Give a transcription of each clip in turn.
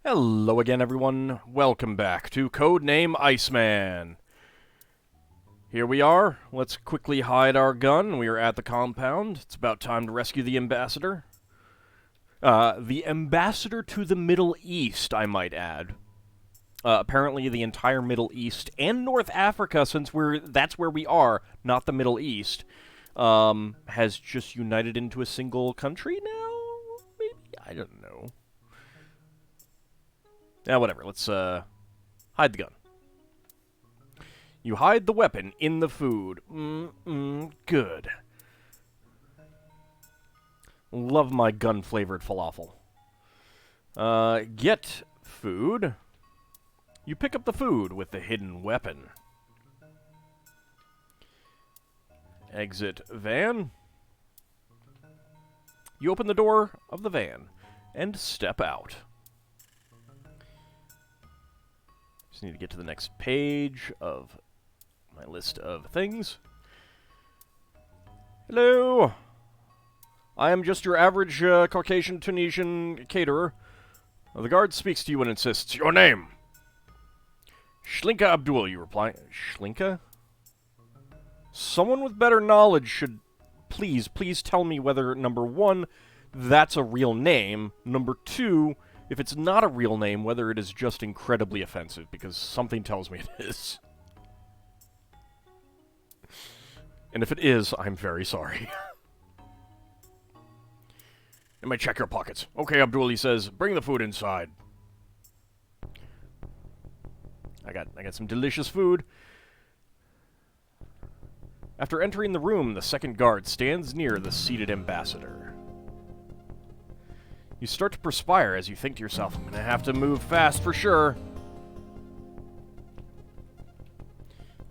Hello again, everyone. Welcome back to Codename Iceman. Here we are. Let's quickly hide our gun. We are at the compound. It's about time to rescue the ambassador. The ambassador to the Middle East, I might add. Apparently the entire Middle East and North Africa, since that's where we are, not the Middle East, has just united into a single country now? Maybe? I don't know. Yeah, whatever. Let's, hide the gun. You hide the weapon in the food. Good. Love my gun-flavored falafel. Get food. You pick up the food with the hidden weapon. Exit van. You open the door of the van and step out. Just need to get to the next page of my list of things. Hello. I am just your average Caucasian Tunisian caterer. The guard speaks to you and insists, "Your name?" "Shlinka Abdul," you reply. Shlinka? Someone with better knowledge should please tell me whether, number one, that's a real name, number two, if it's not a real name, whether it is just incredibly offensive, because something tells me it is. And if it is, I'm very sorry. Let me check your pockets. Okay, Abdul, he says, bring the food inside. I got some delicious food. After entering the room, the second guard stands near the seated ambassador. You start to perspire as you think to yourself, I'm gonna have to move fast for sure.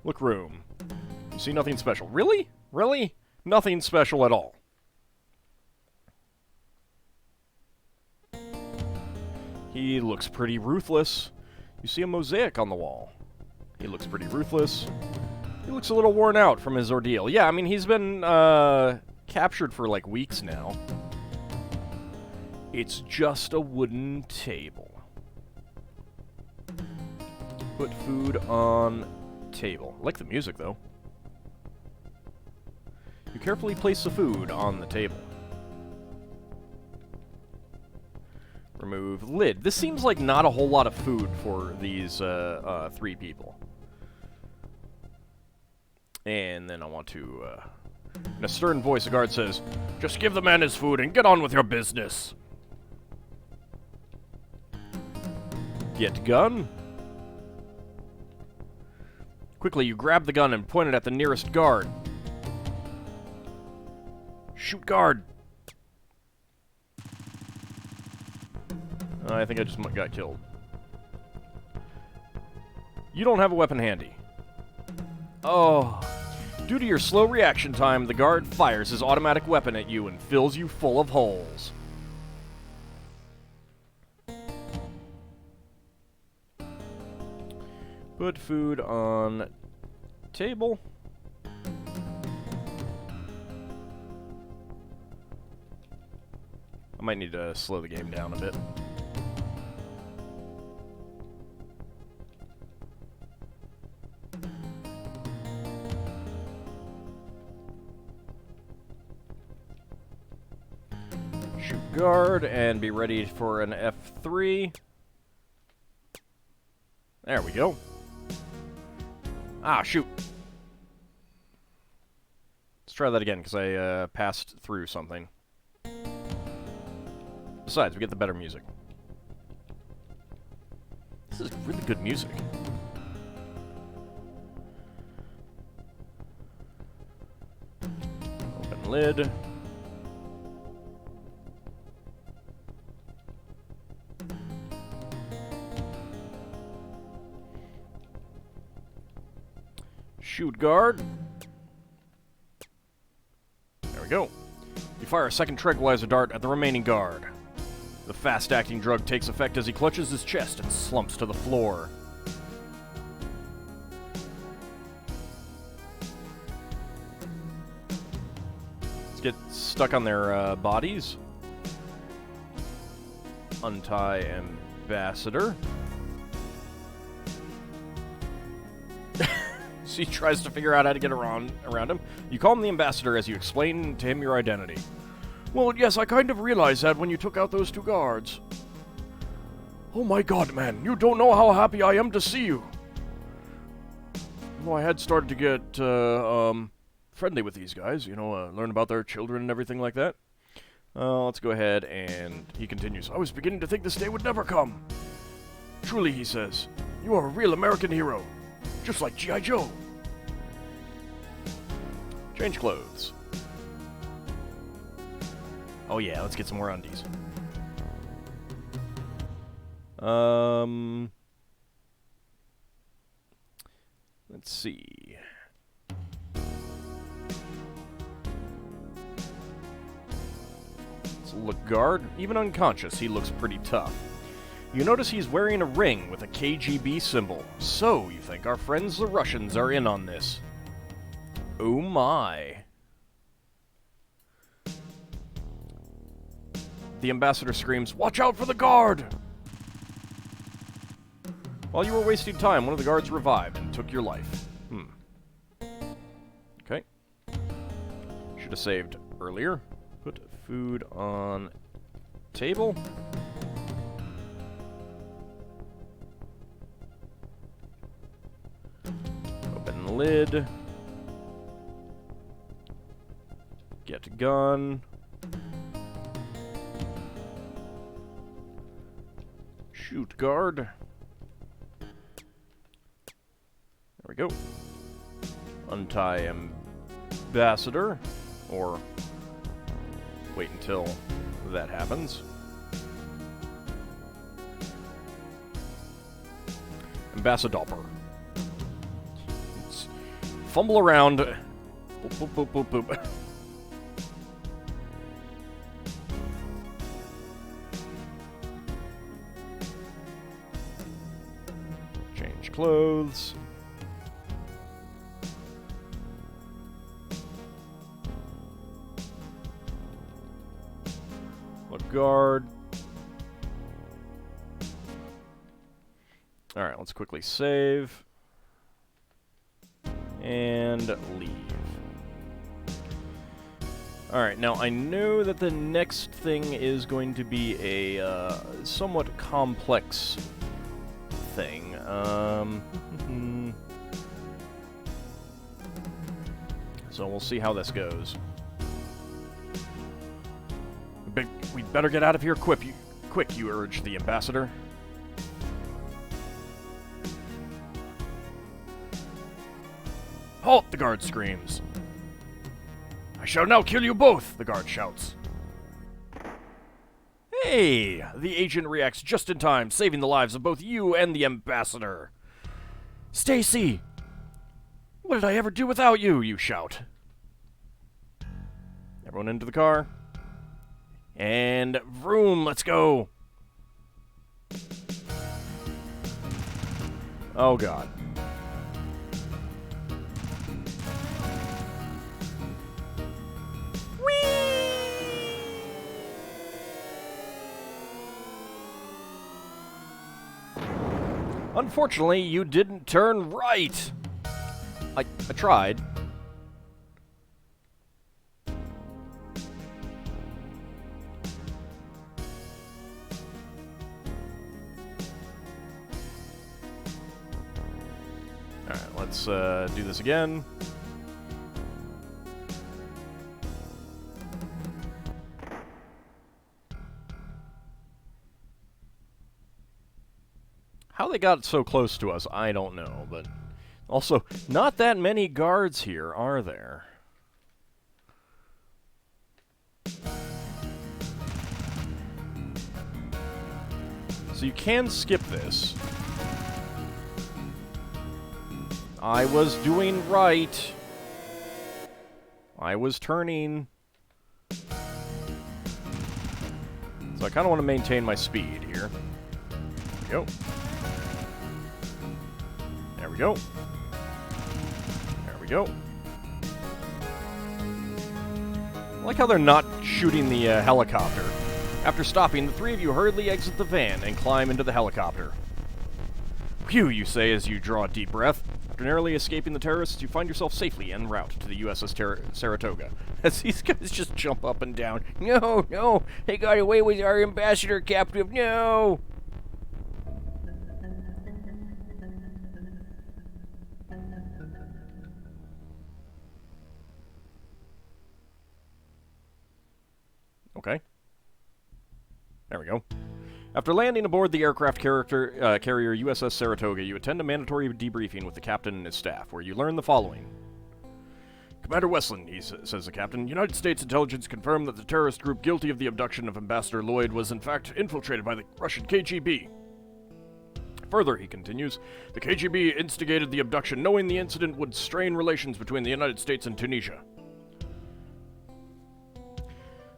Look room. You see nothing special. Really? Really? Nothing special at all. He looks pretty ruthless. You see a mosaic on the wall. He looks pretty ruthless. He looks a little worn out from his ordeal. Yeah, I mean, he's been captured for like weeks now. It's just a wooden table. Put food on table. I like the music, though. You carefully place the food on the table. Remove lid. This seems like not a whole lot of food for these three people. And then I want to, in a stern voice, the guard says, "Just give the man his food and get on with your business." Get gun. Quickly, you grab the gun and point it at the nearest guard. Shoot guard. I think I just got killed. You don't have a weapon handy. Oh. Due to your slow reaction time, the guard fires his automatic weapon at you and fills you full of holes. Put food on table. I might need to slow the game down a bit. Shoot guard and be ready for an F3. There we go. Ah, shoot. Let's try that again, because I passed through something. Besides, we get the better music. This is really good music. Open lid. Shoot guard. There we go. You fire a second tranquilizer dart at the remaining guard. The fast-acting drug takes effect as he clutches his chest and slumps to the floor. Let's get stuck on their bodies. Untie ambassador. So he tries to figure out how to get around him. You call him the ambassador as you explain to him your identity. Well, yes, I kind of realized that when you took out those 2 guards. Oh my god, man, you don't know how happy I am to see you. Well, I had started to get, friendly with these guys, you know, learn about their children and everything like that. Let's go ahead, and he continues. I was beginning to think this day would never come. Truly, he says, you are a real American hero, just like G.I. Joe. Change clothes. Oh yeah, let's get some more undies. Let's see. Let's look guard. Even unconscious, he looks pretty tough. You notice he's wearing a ring with a KGB symbol. So, you think our friends the Russians are in on this. Oh my. The ambassador screams, "Watch out for the guard!" While you were wasting time, one of the guards revived and took your life. Okay. Should have saved earlier. Put food on table. Open the lid. Get gun. Shoot guard. There we go. Untie ambassador. Or wait until that happens. Ambassador. Let's fumble around. Boop, boop, boop, boop, boop. Change clothes. Look guard. Alright, let's quickly save. And leave. Alright, now I know that the next thing is going to be a somewhat complex thing. So we'll see how this goes. We'd better get out of here quick, you urge the ambassador. Halt, the guard screams. I shall now kill you both, the guard shouts. Hey! The agent reacts just in time, saving the lives of both you and the ambassador. Stacy! What did I ever do without you? You shout. Everyone into the car. And vroom, let's go. Oh god. Unfortunately, you didn't turn right. I tried. Alright, let's do this again. How they got so close to us, I don't know, but also, not that many guards here, are there? So you can skip this. I was doing right. I was turning. So I kind of want to maintain my speed here. There we go. There we go. There we go. I like how they're not shooting the helicopter. After stopping, the three of you hurriedly exit the van and climb into the helicopter. Phew, you say as you draw a deep breath. After narrowly escaping the terrorists, you find yourself safely en route to the USS Saratoga. As these guys just jump up and down. No, no, they got away with our ambassador captive, no! Okay. There we go. After landing aboard the aircraft carrier USS Saratoga, you attend a mandatory debriefing with the captain and his staff, where you learn the following. Commander Westland, says the captain, United States intelligence confirmed that the terrorist group guilty of the abduction of Ambassador Lloyd was in fact infiltrated by the Russian KGB. Further, he continues, the KGB instigated the abduction knowing the incident would strain relations between the United States and Tunisia.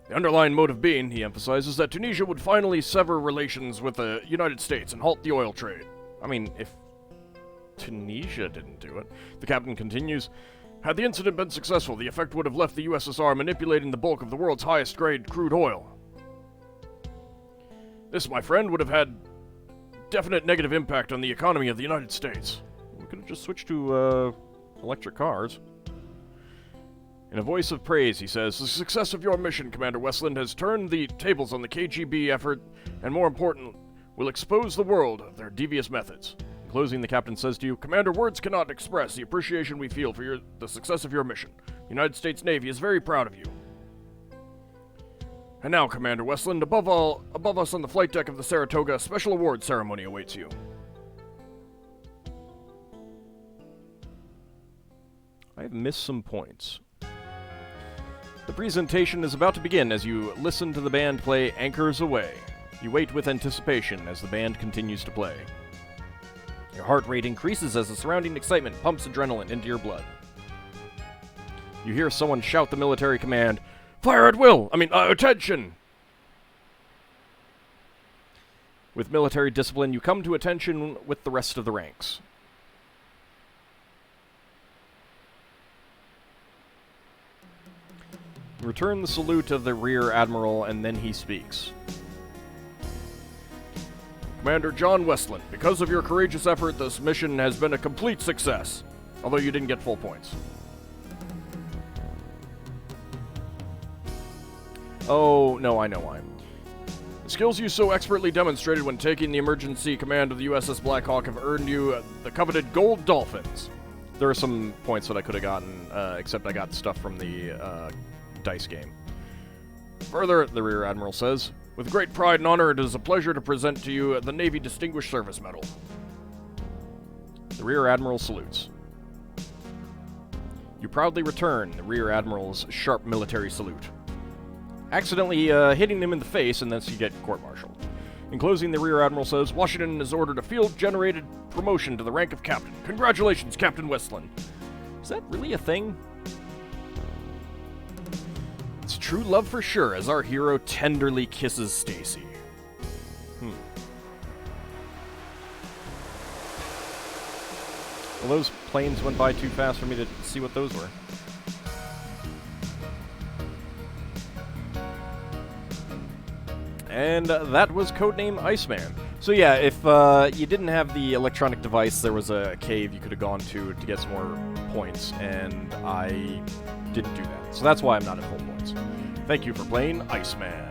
The underlying motive being, he emphasizes, that Tunisia would finally sever relations with the United States and halt the oil trade. I mean, if Tunisia didn't do it. The captain continues, had the incident been successful, the effect would have left the USSR manipulating the bulk of the world's highest grade crude oil. This, my friend, would have had definite negative impact on the economy of the United States. We could have just switched to electric cars. In a voice of praise, he says, the success of your mission, Commander Westland, has turned the tables on the KGB effort, and more important, will expose the world of their devious methods. In closing, the captain says to you, Commander, words cannot express the appreciation we feel for the success of your mission. The United States Navy is very proud of you. And now, Commander Westland, above us on the flight deck of the Saratoga, a special award ceremony awaits you. I have missed some points. The presentation is about to begin as you listen to the band play Anchors Away. You wait with anticipation as the band continues to play. Your heart rate increases as the surrounding excitement pumps adrenaline into your blood. You hear someone shout the military command, Fire at will! Attention! With military discipline, you come to attention with the rest of the ranks. Return the salute of the Rear Admiral, and then he speaks. Commander John Westland, because of your courageous effort, this mission has been a complete success, although you didn't get full points. Oh, no, I know why. The skills you so expertly demonstrated when taking the emergency command of the USS Blackhawk have earned you the coveted Gold Dolphins. There are some points that I could have gotten, except I got stuff from the dice game. Further, the Rear Admiral says, with great pride and honor, it is a pleasure to present to you the Navy Distinguished Service Medal. The Rear Admiral salutes. You proudly return the Rear Admiral's sharp military salute, accidentally hitting him in the face, and thus you get court-martialed. In closing, the Rear Admiral says, Washington has ordered a field-generated promotion to the rank of captain. Congratulations, Captain Westland. Is that really a thing? It's true love for sure, as our hero tenderly kisses Stacy. Well, those planes went by too fast for me to see what those were. And that was codename Iceman. So yeah, if you didn't have the electronic device, there was a cave you could have gone to get some more points, and I didn't do that. So that's why I'm not at full points. Thank you for playing Iceman.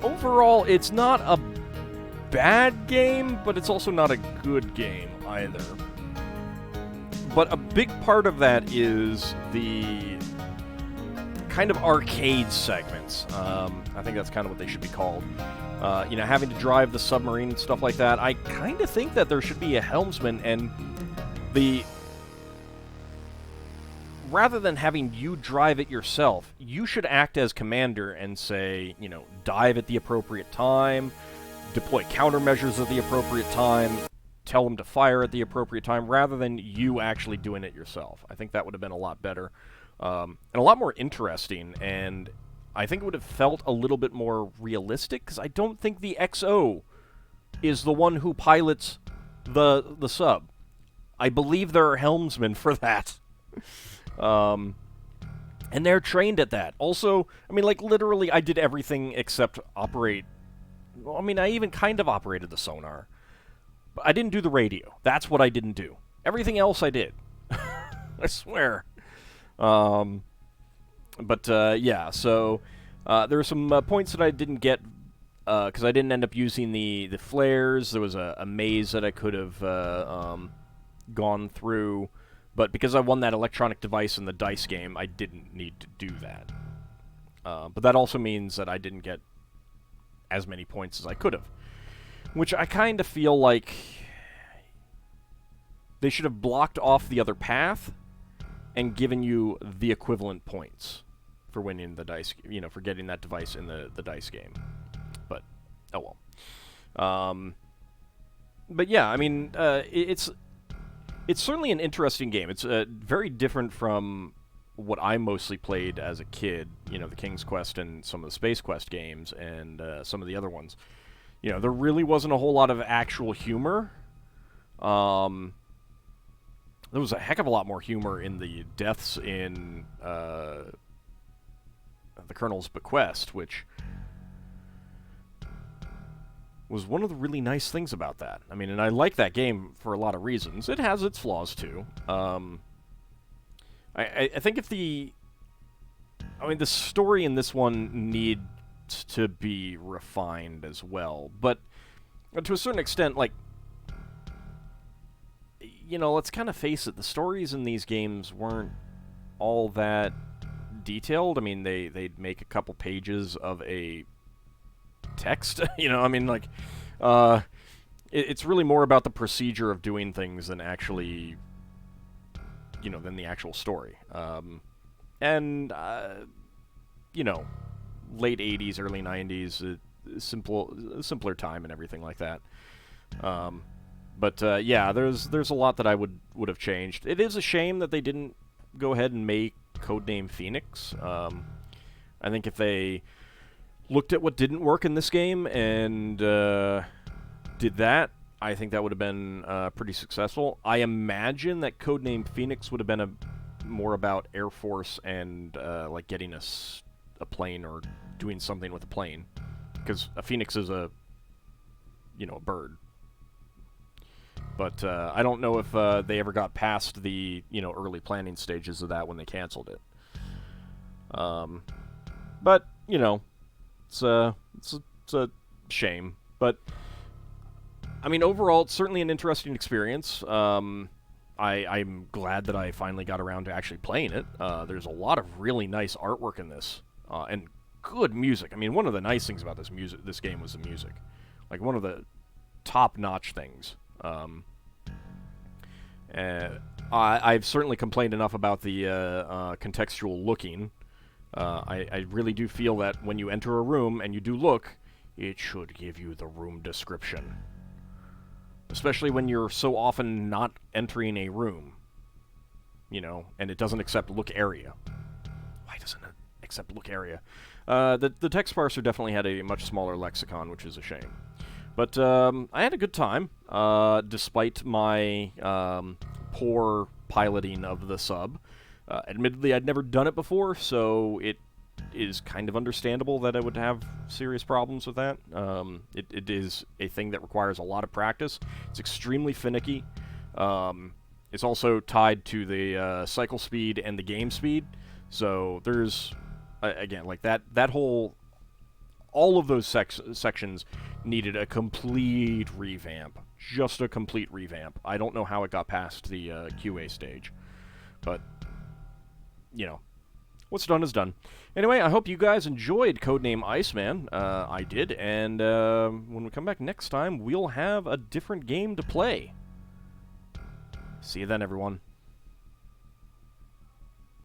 Overall, it's not a bad game, but it's also not a good game either. But a big part of that is the kind of arcade segments. I think that's kind of what they should be called. Having to drive the submarine and stuff like that. I kind of think that there should be a helmsman, and rather than having you drive it yourself, you should act as commander and say, dive at the appropriate time, deploy countermeasures at the appropriate time, tell them to fire at the appropriate time, rather than you actually doing it yourself. I think that would have been a lot better, and a lot more interesting, and I think it would have felt a little bit more realistic, because I don't think the XO is the one who pilots the sub. I believe there are helmsmen for that. And they're trained at that. Also, I mean, like, literally, I did everything except operate... Well, I mean, I even kind of operated the sonar. But I didn't do the radio. That's what I didn't do. Everything else I did. I swear. Yeah, so there were some points that I didn't get because I didn't end up using the flares. There was a maze that I could have gone through, but because I won that electronic device in the dice game, I didn't need to do that. But that also means that I didn't get as many points as I could have, which I kind of feel like they should have blocked off the other path and given you the equivalent points for winning the dice, for getting that device in the dice game. But, oh well. But yeah, I mean, it's certainly an interesting game. It's very different from what I mostly played as a kid, the King's Quest and some of the Space Quest games and some of the other ones. There really wasn't a whole lot of actual humor. There was a heck of a lot more humor in the deaths in the Colonel's Bequest, which was one of the really nice things about that. I mean, and I like that game for a lot of reasons. It has its flaws, too. I think the story in this one needs to be refined as well. But to a certain extent, like, let's kind of face it, the stories in these games weren't all that detailed. I mean, they'd make a couple pages of a text, it's really more about the procedure of doing things than actually, than the actual story. Late 80s, early 90s, simpler time and everything like that. Yeah, there's a lot that I would have changed. It is a shame that they didn't go ahead and make Codename Phoenix. I think if they looked at what didn't work in this game and did that, I think that would have been pretty successful. I imagine that Codename Phoenix would have been more about Air Force and like getting a plane or doing something with a plane, because a Phoenix is a bird. But I don't know if they ever got past the early planning stages of that when they canceled it. But it's a shame. But I mean, overall, it's certainly an interesting experience. I'm glad that I finally got around to actually playing it. There's a lot of really nice artwork in this, and good music. I mean, one of the nice things about this game was the music. Like, one of the top-notch things. I've certainly complained enough about the contextual looking. I really do feel that when you enter a room and you do look, it should give you the room description. Especially when you're so often not entering a room, and it doesn't accept look area. Why doesn't it accept look area? The text parser definitely had a much smaller lexicon, which is a shame. But I had a good time, despite my poor piloting of the sub. Admittedly, I'd never done it before, so it is kind of understandable that I would have serious problems with that. It is a thing that requires a lot of practice. It's extremely finicky. It's also tied to the cycle speed and the game speed. So there's, again, like that whole... All of those sections needed a complete revamp. Just a complete revamp. I don't know how it got past the QA stage. But, what's done is done. Anyway, I hope you guys enjoyed Codename Iceman. I did, and when we come back next time, we'll have a different game to play. See you then, everyone.